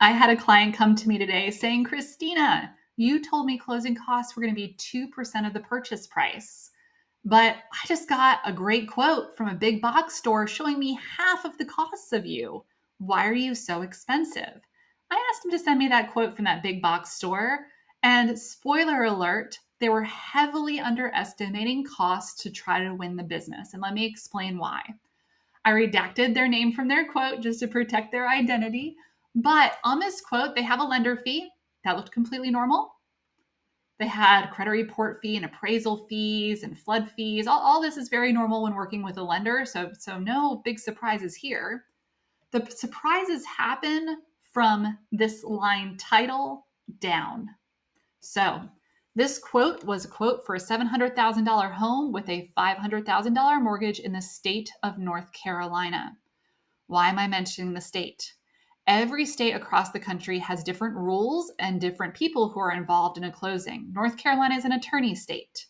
I had a client come to me today saying, Christina, you told me closing costs were going to be 2% of the purchase price, but I just got a great quote from a big box store showing me half of the costs of you. Why are you so expensive? I asked him to send me that quote from that big box store, and spoiler alert, they were heavily underestimating costs to try to win the business. And let me explain why. I redacted their name from their quote just to protect their identity. But on this quote, they have a lender fee that looked completely normal. They had credit report fee and appraisal fees and flood fees. All this is very normal when working with a lender. So no big surprises here. The surprises happen from this line title down. So this quote was a quote for a $700,000 home with a $500,000 mortgage in the state of North Carolina. Why am I mentioning the state? Every state across the country has different rules and different people who are involved in a closing. North Carolina is an attorney state.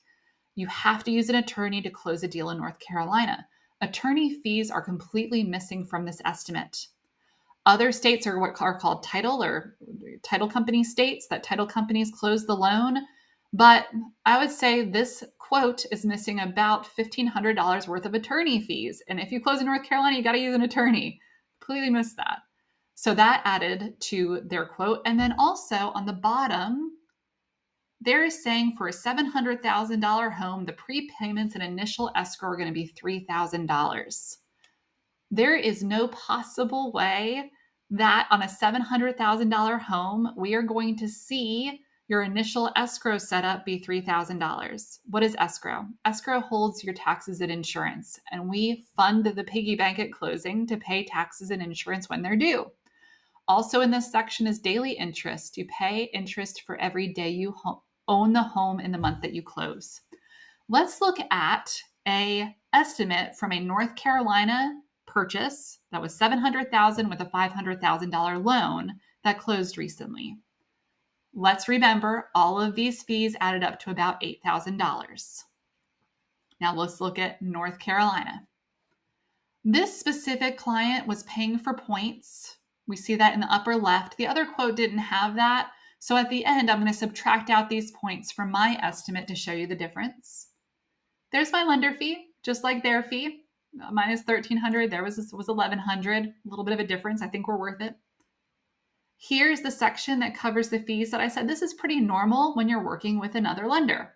You have to use an attorney to close a deal in North Carolina. Attorney fees are completely missing from this estimate. Other states are what are called title or title company states, that title companies close the loan. But I would say this quote is missing about $1,500 worth of attorney fees. And if you close in North Carolina, you got to use an attorney. Completely missed that. So that added to their quote. And then also on the bottom, they're saying for a $700,000 home, the prepayments and initial escrow are going to be $3,000. There is no possible way that on a $700,000 home, we are going to see your initial escrow setup be $3,000. What is escrow? Escrow holds your taxes and insurance, and we fund the piggy bank at closing to pay taxes and insurance when they're due. Also in this section is daily interest. You pay interest for every day you own the home in the month that you close. Let's look at an estimate from a North Carolina purchase that was $700,000 with a $500,000 loan that closed recently. Let's remember all of these fees added up to about $8,000. Now let's look at North Carolina. This specific client was paying for points. We see that in the upper left. The other quote didn't have that. So at the end, I'm going to subtract out these points from my estimate to show you the difference. There's my lender fee, just like their fee. Mine is $1,300. There was $1,100. A little bit of a difference. I think we're worth it. Here's the section that covers the fees that I said this is pretty normal when you're working with another lender.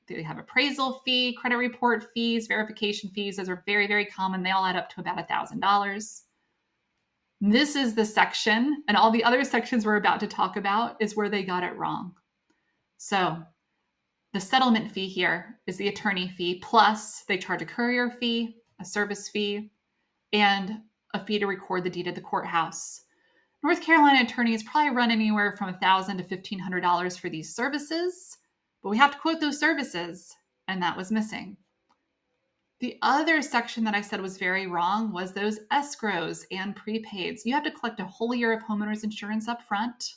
They have appraisal fee, credit report fees, verification fees. Those are very, very common. They all add up to about $1,000. This is the section, and all the other sections we're about to talk about is where they got it wrong. So the settlement fee here is the attorney fee, plus they charge a courier fee, a service fee, and a fee to record the deed at the courthouse. North Carolina attorneys probably run anywhere from $1,000 to $1,500 for these services, but we have to quote those services, and that was missing. The other section that I said was very wrong was those escrows and prepaids. You have to collect a whole year of homeowners insurance up front.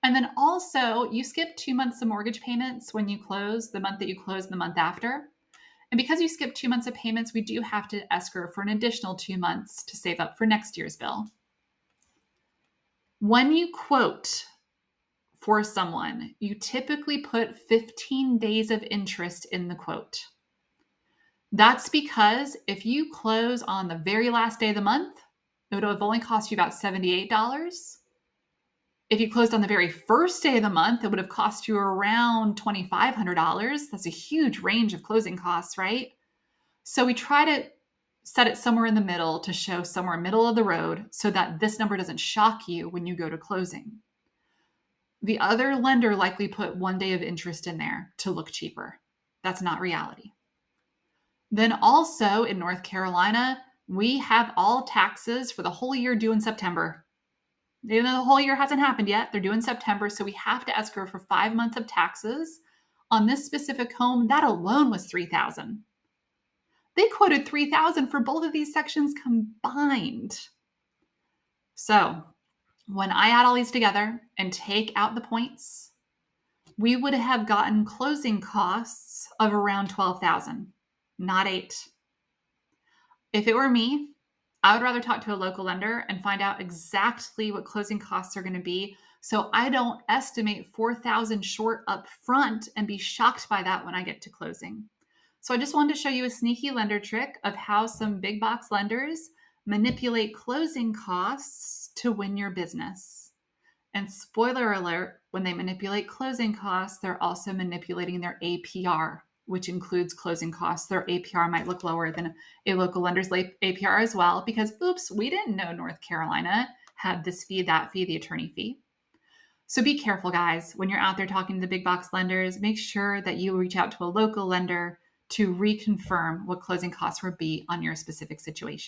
And then also you skip 2 months of mortgage payments when you close, the month that you close, the month after. And because you skip 2 months of payments, we do have to escrow for an additional 2 months to save up for next year's bill. When you quote for someone, you typically put 15 days of interest in the quote. That's because if you close on the very last day of the month, it would have only cost you about $78. If you closed on the very first day of the month, it would have cost you around $2,500. That's a huge range of closing costs, right? So we try to set it somewhere in the middle to show somewhere middle of the road so that this number doesn't shock you when you go to closing. The other lender likely put 1 day of interest in there to look cheaper. That's not reality. Then also in North Carolina, we have all taxes for the whole year due in September. Even though the whole year hasn't happened yet, they're due in September. So we have to escrow for 5 months of taxes. On this specific home, that alone was $3,000. They quoted $3,000 for both of these sections combined. So when I add all these together and take out the points, we would have gotten closing costs of around $12,000, not $8,000. If it were me, I would rather talk to a local lender and find out exactly what closing costs are going to be so I don't estimate 4,000 short up front and be shocked by that when I get to closing. So I just wanted to show you a sneaky lender trick of how some big box lenders manipulate closing costs to win your business. And spoiler alert, when they manipulate closing costs, they're also manipulating their APR, which includes closing costs. Their APR might look lower than a local lender's APR as well, because oops, we didn't know North Carolina had this fee, that fee, the attorney fee. So be careful, guys. When you're out there talking to the big box lenders, make sure that you reach out to a local lender to reconfirm what closing costs will be on your specific situation.